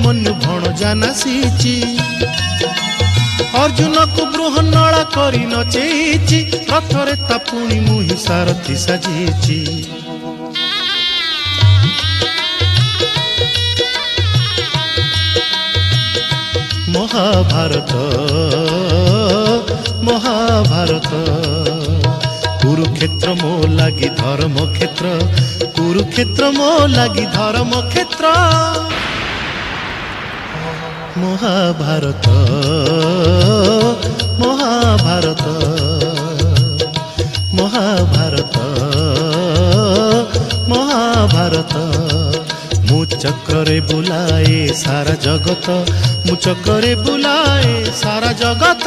मनु भणजा नासीची अर्जुन को बृहन्नला करी नचेची रथरे ता पुणी मुहि सारथी साजीची महाभारत महाभारत कुरुक्षेत्र मो लागी धर्म क्षेत्र कुरुक्षेत्र मो लागी धर्म क्षेत्र महाभारत महाभारत महाभारत महाभारत मु चक्रे बुलाए सारा जगत मु चक्रे बुलाए सारा जगत।